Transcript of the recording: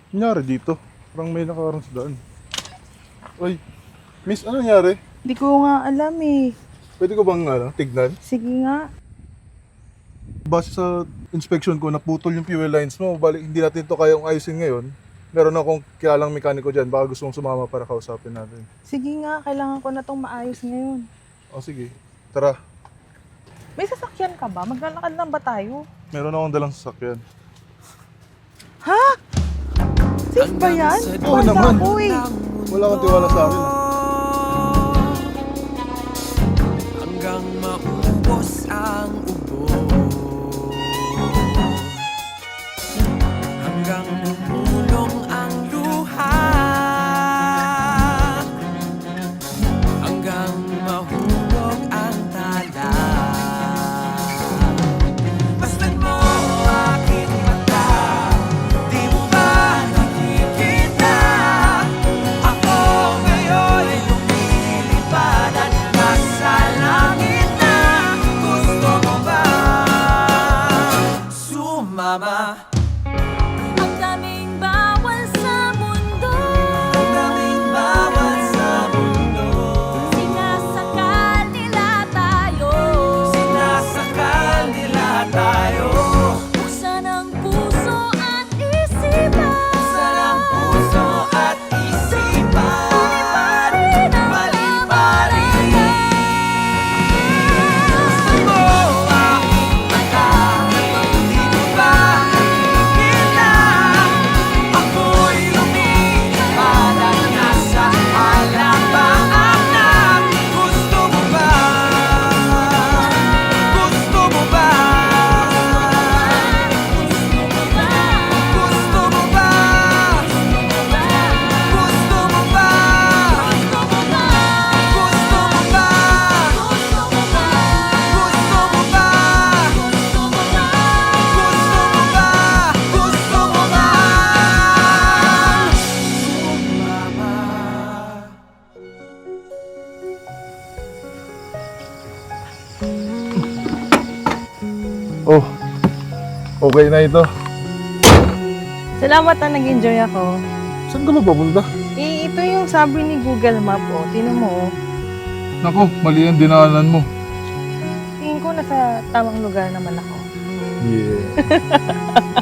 Nangyari dito? Parang may nakaharang sa daan. Uy, miss, ano nangyari? Hindi ko nga alam eh. Pwede ko bang tignan? Sige nga. Base sa inspection ko, naputol yung fuel lines mo. Balik, hindi natin ito kayang ayusin ngayon. Meron akong kilalang mekaniko dyan. Baka gusto mong sumama para kausapin natin. Sige nga, kailangan ko na itong maayos ngayon. O sige, tara. May sasakyan ka ba? Maglalakad lang ba tayo? Meron akong dalang sasakyan. Ha? Safe ba yan? Oo naman. Uy! Wala kang tiwala sa akin. Hanggang maubos ang ubo, hanggang bumulong ang luha, hanggang mahulog ang tala. Masdan mo aking mata, di mo ba nakikita? Ako ngayon lumilipad at nasa langit na. Gusto mo ba sumama? Ang daming bawal sa mundo, Ang daming bawal sa mundo, sinasakal nila tayo. sinasakal nila tayo. Buksan ang puso at isipan, Sarang puso at isipan, mali pa rin. Gusto mo aking mata, di mo ba nakikita? Ako'y lumilipad at nasa halabaang na. Gusto mo ba? Gusto mo ba? Gusto mo ba? Gusto mo ba? Gusto mo ba? Gusto mo ba? Gusto mo ba? Gusto mo ba? Gusto mo ba? Oh, okay na ito. Salamat na nag-enjoy ako. Saan ka ba papunta? Eh, ito yung sabi ni Google Map, oh. Tingnan mo, oh. Nako, mali ang dinaanan mo. Tingin ko nasa tamang lugar naman ako. Yeah.